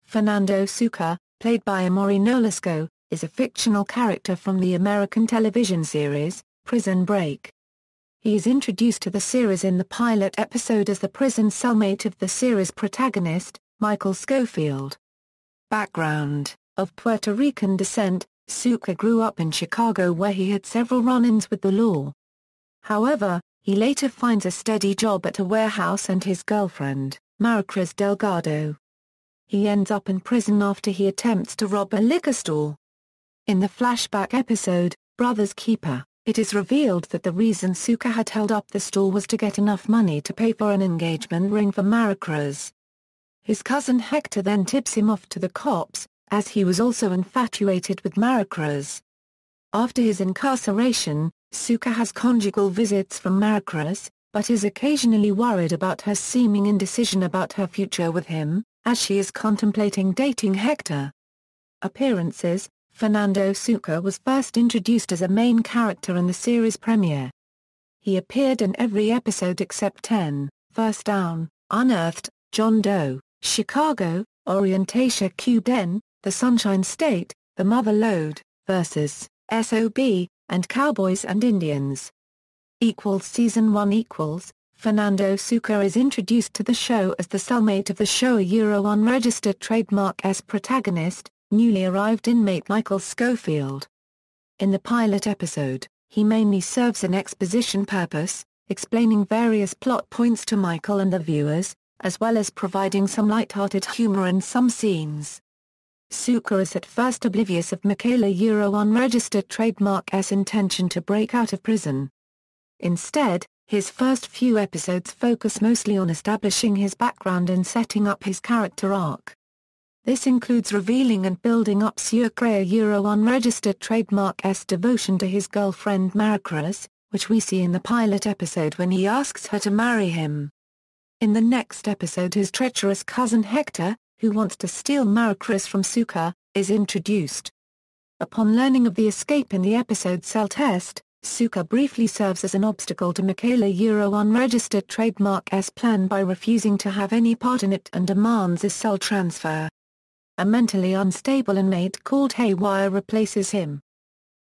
Fernando Sucre, played by Amaury Nolasco, is a fictional character from the American television series, Prison Break. He is introduced to the series in the pilot episode as the prison cellmate of the series protagonist, Michael Scofield. Background: of Puerto Rican descent, Sucre grew up in Chicago where he had several run-ins with the law. However, he later finds a steady job at a warehouse and his girlfriend, Maricruz Delgado. He ends up in prison after he attempts to rob a liquor store. In the flashback episode, Brother's Keeper, it is revealed that the reason Sucre had held up the store was to get enough money to pay for an engagement ring for Maricruz. His cousin Hector then tips him off to the cops, as he was also infatuated with Maricruz. After his incarceration, Sucre has conjugal visits from Maricruz, but is occasionally worried about her seeming indecision about her future with him, as she is contemplating dating Hector. Appearances: Fernando Sucre was first introduced as a main character in the series premiere. He appeared in every episode except 10, First Down, Unearthed, John Doe, Chicago, Orientation Q-Den, The Sunshine State, The Mother Lode, vs. SOB, and Cowboys and Indians. Season 1 Fernando Sucre is introduced to the show as the cellmate of the show unregistered trademark as protagonist, newly arrived inmate Michael Scofield. In the pilot episode, he mainly serves an exposition purpose, explaining various plot points to Michael and the viewers, as well as providing some light-hearted humor in some scenes. Sucre is at first oblivious of Michaela unregistered trademark's intention to break out of prison. Instead, his first few episodes focus mostly on establishing his background and setting up his character arc. This includes revealing and building up Sucre unregistered trademark's devotion to his girlfriend Maricruz, which we see in the pilot episode when he asks her to marry him. In the next episode, his treacherous cousin Hector, who wants to steal Maricruz from Sucre, is introduced. Upon learning of the escape in the episode Cell Test, Sucre briefly serves as an obstacle to Michaela unregistered trademark's plan by refusing to have any part in it and demands a cell transfer. A mentally unstable inmate called Haywire replaces him.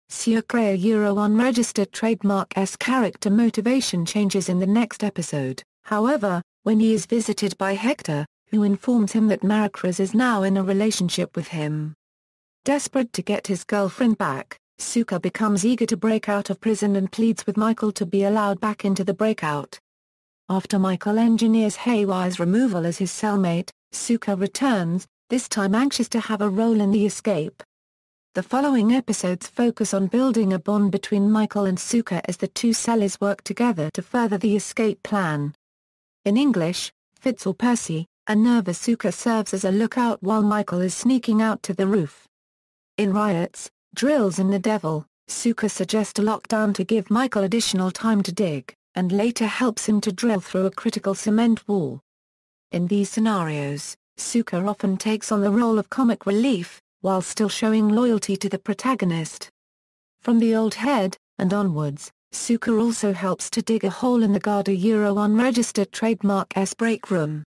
Sucre unregistered trademark's character motivation changes in the next episode, however, when he is visited by Hector, who informs him that Maricruz is now in a relationship with him. Desperate to get his girlfriend back, Sucre becomes eager to break out of prison and pleads with Michael to be allowed back into the breakout. After Michael engineers Haywire's removal as his cellmate, Sucre returns, this time anxious to have a role in the escape. The following episodes focus on building a bond between Michael and Sucre as the two cellars work together to further the escape plan. In English, Fitz or Percy, a nervous Sucre serves as a lookout while Michael is sneaking out to the roof. In Riots, Drills and the Devil, Sucre suggests a lockdown to give Michael additional time to dig, and later helps him to drill through a critical cement wall. In these scenarios, Sucre often takes on the role of comic relief, while still showing loyalty to the protagonist. From The Old Head, and onwards, Sucre also helps to dig a hole in the Garda unregistered trademark's break room.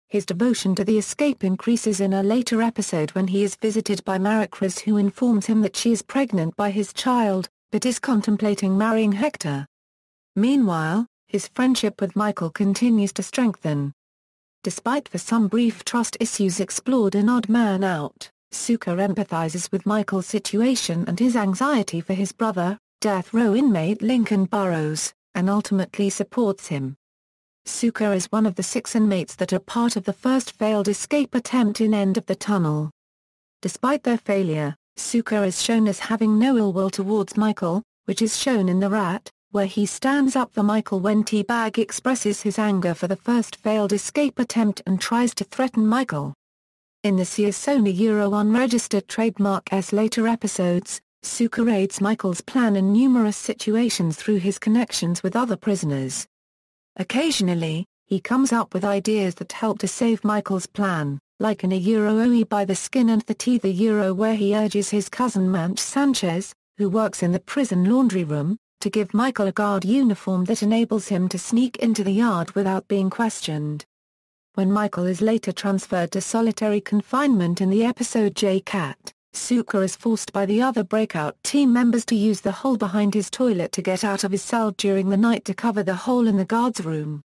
His devotion to the escape increases in a later episode when he is visited by Maricruz, who informs him that she is pregnant by his child, but is contemplating marrying Hector. Meanwhile, his friendship with Michael continues to strengthen. Despite for some brief trust issues explored in Odd Man Out, Sucre empathizes with Michael's situation and his anxiety for his brother, death row inmate Lincoln Burrows, and ultimately supports him. Sucre is one of the 6 inmates that are part of the first failed escape attempt in End of the Tunnel. Despite their failure, Sucre is shown as having no ill will towards Michael, which is shown in The Rat, where he stands up for Michael when T-Bag expresses his anger for the first failed escape attempt and tries to threaten Michael. In the Sucre unregistered trademark's later episodes, Sucre aids Michael's plan in numerous situations through his connections with other prisoners. Occasionally, he comes up with ideas that help to save Michael's plan, like in OE by the Skin and the Teeth where he urges his cousin Manch Sanchez, who works in the prison laundry room, to give Michael a guard uniform that enables him to sneak into the yard without being questioned. When Michael is later transferred to solitary confinement in the episode J-Cat, Sucre is forced by the other breakout team members to use the hole behind his toilet to get out of his cell during the night to cover the hole in the guard's room.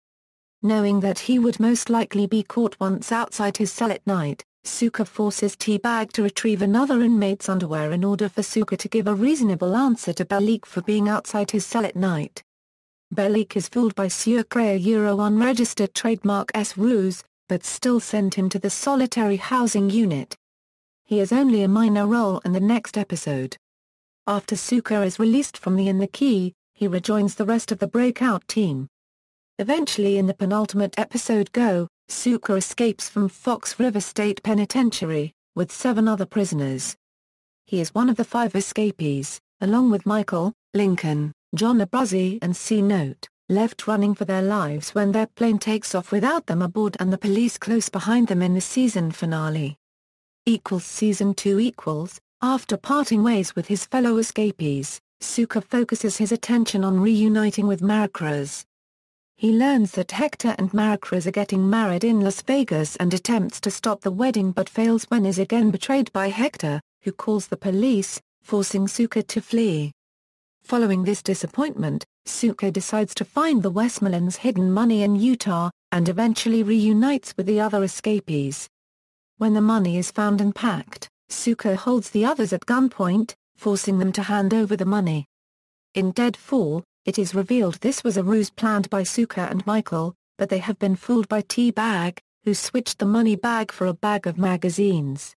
Knowing that he would most likely be caught once outside his cell at night, Sucre forces T-Bag to retrieve another inmate's underwear in order for Sucre to give a reasonable answer to Balik for being outside his cell at night. Balik is fooled by Sucre a unregistered trademark ruse, but still sent him to the solitary housing unit. He has only a minor role in the next episode. After Sucre is released from the In the Key, he rejoins the rest of the breakout team. Eventually in the penultimate episode Go, Sucre escapes from Fox River State Penitentiary, with 7 other prisoners. He is one of the 5 escapees, along with Michael, Lincoln, John Abruzzi and C-Note, left running for their lives when their plane takes off without them aboard and the police close behind them in the season finale. Season 2 After parting ways with his fellow escapees, Sucre focuses his attention on reuniting with Maracruz. He learns that Hector and Maracruz are getting married in Las Vegas and attempts to stop the wedding but fails when is again betrayed by Hector, who calls the police, forcing Sucre to flee. Following this disappointment, Sucre decides to find the Westmoreland's hidden money in Utah, and eventually reunites with the other escapees. When the money is found and packed, Sucre holds the others at gunpoint, forcing them to hand over the money. In Deadfall, it is revealed this was a ruse planned by Sucre and Michael, but they have been fooled by T-Bag, who switched the money bag for a bag of magazines.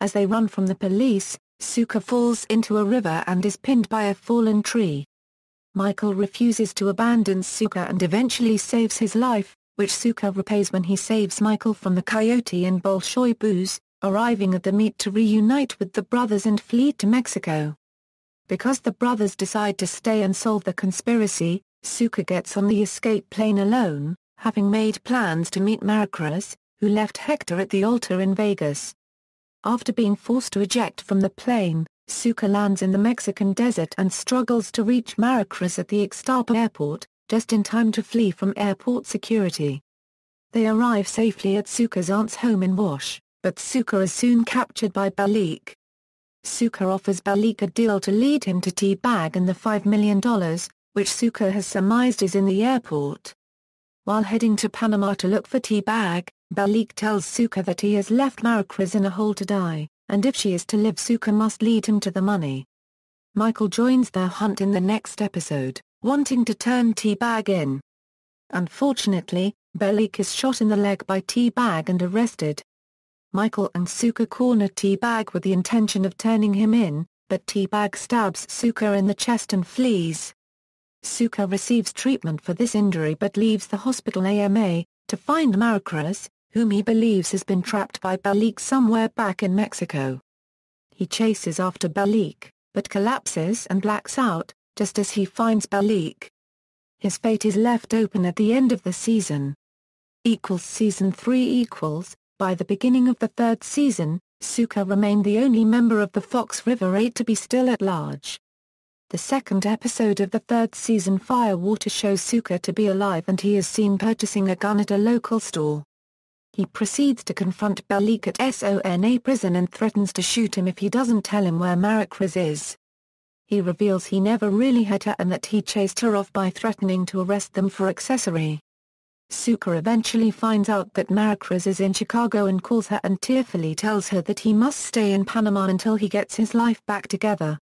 As they run from the police, Sucre falls into a river and is pinned by a fallen tree. Michael refuses to abandon Sucre and eventually saves his life, which Sucre repays when he saves Michael from the coyote and Bolshoi booze, arriving at the meet to reunite with the brothers and flee to Mexico. Because the brothers decide to stay and solve the conspiracy, Sucre gets on the escape plane alone, having made plans to meet Maracruz, who left Hector at the altar in Vegas. After being forced to eject from the plane, Sucre lands in the Mexican desert and struggles to reach Maracruz at the Ixtapa airport, just in time to flee from airport security. They arrive safely at Sucre's aunt's home in Wash, but Sucre is soon captured by Balik. Sucre offers Balik a deal to lead him to T-Bag and the $5 million, which Sucre has surmised is in the airport. While heading to Panama to look for T-Bag, Balik tells Sucre that he has left Maracruz in a hole to die, and if she is to live Sucre must lead him to the money. Michael joins their hunt in the next episode, wanting to turn T-Bag in. Unfortunately, Balik is shot in the leg by T-Bag and arrested. Michael and Sucre corner T-Bag with the intention of turning him in, but T-Bag stabs Sucre in the chest and flees. Sucre receives treatment for this injury but leaves the hospital AMA, to find Maracruz, whom he believes has been trapped by Balik somewhere back in Mexico. He chases after Balik, but collapses and blacks out, just as he finds Balik. His fate is left open at the end of the season. Season 3 By the beginning of the 3rd season, Sucre remained the only member of the Fox River 8 to be still at large. The 2nd episode of the 3rd season Firewater shows Sucre to be alive and he is seen purchasing a gun at a local store. He proceeds to confront Balik at Sona prison and threatens to shoot him if he doesn't tell him where Maracruz is. He reveals he never really had her and that he chased her off by threatening to arrest them for accessory. Sucre eventually finds out that Maracruz is in Chicago and calls her and tearfully tells her that he must stay in Panama until he gets his life back together.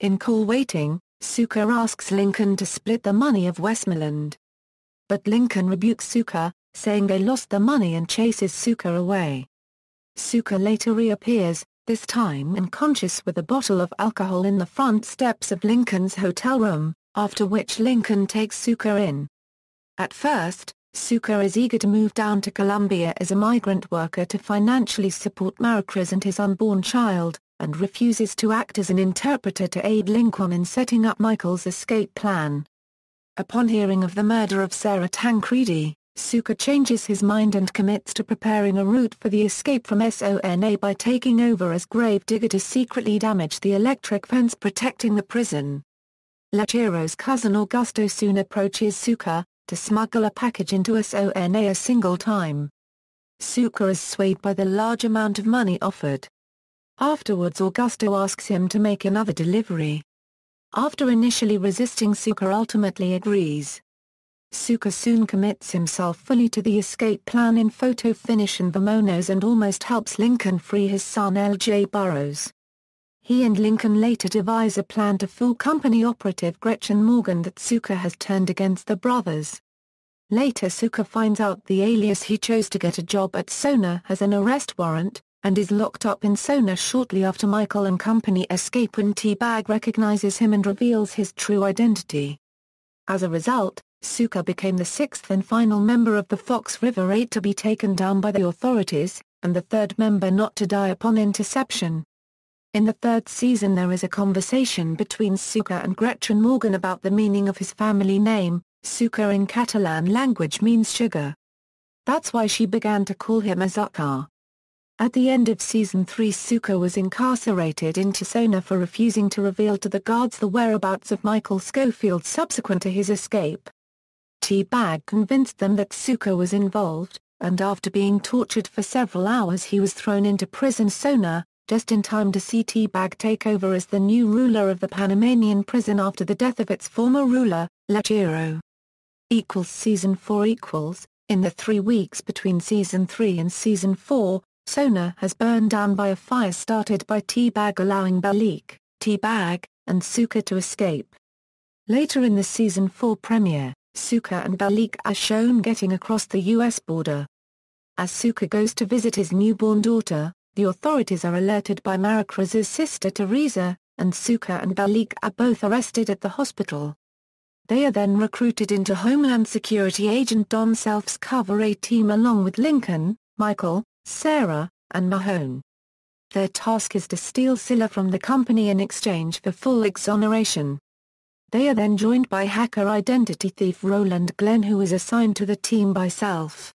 In call waiting, Sucre asks Lincoln to split the money of Westmoreland. But Lincoln rebukes Sucre, saying they lost the money and chases Sucre away. Sucre later reappears, this time unconscious with a bottle of alcohol in the front steps of Lincoln's hotel room, after which Lincoln takes Sucre in. At first, Sucre is eager to move down to Colombia as a migrant worker to financially support Maracruz and his unborn child, and refuses to act as an interpreter to aid Lincoln in setting up Michael's escape plan. Upon hearing of the murder of Sarah Tancredi, Sucre changes his mind and commits to preparing a route for the escape from Sona by taking over as gravedigger to secretly damage the electric fence protecting the prison. Lechero's cousin Augusto soon approaches Sucre, to smuggle a package into Sona a single time. Sucre is swayed by the large amount of money offered. Afterwards Augusto asks him to make another delivery. After initially resisting, Sucre ultimately agrees. Sucre soon commits himself fully to the escape plan in photo finish and Vamonos and almost helps Lincoln free his son L.J. Burroughs. He and Lincoln later devise a plan to fool company operative Gretchen Morgan that Sucre has turned against the brothers. Later Sucre finds out the alias he chose to get a job at Sona has an arrest warrant, and is locked up in Sona shortly after Michael and company escape when T-Bag recognizes him and reveals his true identity. As a result, Sucre became the sixth and final member of the Fox River Eight to be taken down by the authorities, and the third member not to die upon interception. In the third season there is a conversation between Sucre and Gretchen Morgan about the meaning of his family name. Sucre in Catalan language means sugar. That's why she began to call him Azúcar. At the end of season 3, Sucre was incarcerated in Sona for refusing to reveal to the guards the whereabouts of Michael Scofield subsequent to his escape. T-Bag convinced them that Sucre was involved, and after being tortured for several hours he was thrown into prison Sona, just in time to see T-Bag take over as the new ruler of the Panamanian prison after the death of its former ruler, Lechero. Season 4 In the 3 weeks between season 3 and season 4, Sona has burned down by a fire started by T-Bag, allowing Balik, T-Bag, and Sucre to escape. Later in the season 4 premiere, Sucre and Balik are shown getting across the U.S. border. As Sucre goes to visit his newborn daughter, the authorities are alerted by Maricruz's sister Teresa, and Sucre and Balik are both arrested at the hospital. They are then recruited into Homeland Security agent Don Self's Cover A team along with Lincoln, Michael, Sarah, and Mahone. Their task is to steal Scylla from the company in exchange for full exoneration. They are then joined by hacker identity thief Roland Glenn, who is assigned to the team by Self.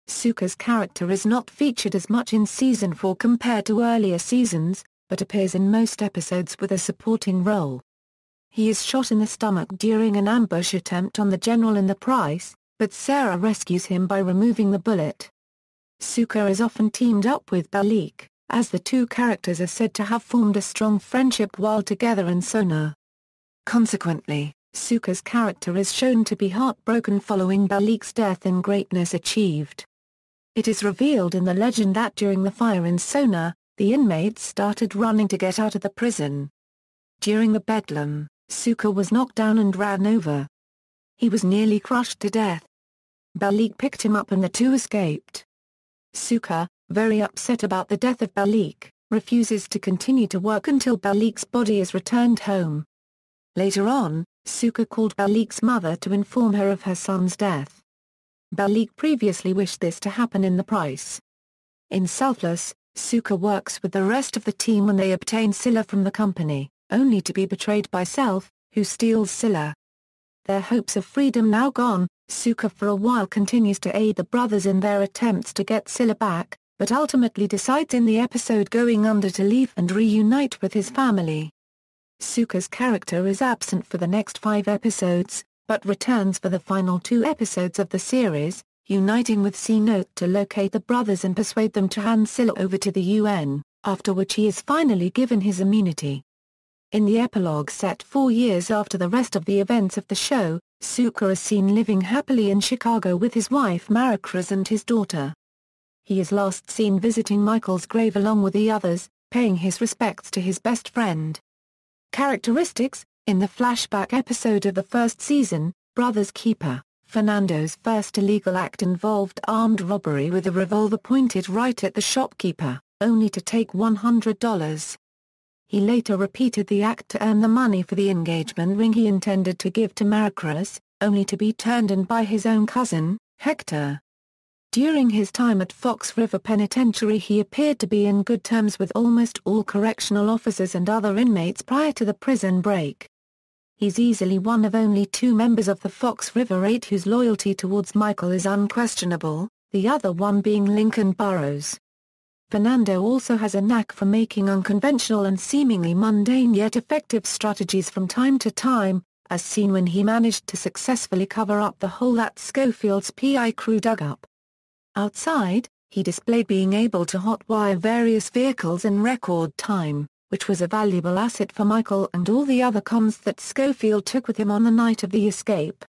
Sucre's character is not featured as much in season 4 compared to earlier seasons, but appears in most episodes with a supporting role. He is shot in the stomach during an ambush attempt on the general in the Price, but Sarah rescues him by removing the bullet. Sucre is often teamed up with Balik, as the two characters are said to have formed a strong friendship while together in Sona. Consequently, Sucre's character is shown to be heartbroken following Balik's death and greatness achieved. It is revealed in the legend that during the fire in Sona, the inmates started running to get out of the prison. During the bedlam, Sucre was knocked down and ran over. He was nearly crushed to death. Balik picked him up and the two escaped. Sucre, very upset about the death of Balik, refuses to continue to work until Balik's body is returned home. Later on, Sucre called Balik's mother to inform her of her son's death. Balik previously wished this to happen in the Price. In Selfless, Sucre works with the rest of the team when they obtain Scylla from the company, only to be betrayed by Self, who steals Scylla. Their hopes of freedom now gone, Sucre for a while continues to aid the brothers in their attempts to get Scylla back, but ultimately decides in the episode Going Under to leave and reunite with his family. Sucre's character is absent for the next 5 episodes, but returns for the final 2 episodes of the series, uniting with C-Note to locate the brothers and persuade them to hand Scylla over to the UN, after which he is finally given his immunity. In the epilogue set 4 years after the rest of the events of the show, Sucre is seen living happily in Chicago with his wife Maricruz and his daughter. He is last seen visiting Michael's grave along with the others, paying his respects to his best friend. Characteristics: in the flashback episode of the first season, Brothers Keeper, Fernando's first illegal act involved armed robbery with a revolver pointed right at the shopkeeper, only to take $100. He later repeated the act to earn the money for the engagement ring he intended to give to Maricruz, only to be turned in by his own cousin, Hector. During his time at Fox River Penitentiary he appeared to be in good terms with almost all correctional officers and other inmates prior to the prison break. He's easily one of only 2 members of the Fox River Eight whose loyalty towards Michael is unquestionable, the other one being Lincoln Burroughs. Fernando also has a knack for making unconventional and seemingly mundane yet effective strategies from time to time, as seen when he managed to successfully cover up the hole that Scofield's PI crew dug up. Outside, He displayed being able to hotwire various vehicles in record time, which was a valuable asset for Michael and all the other comms that Scofield took with him on the night of the escape.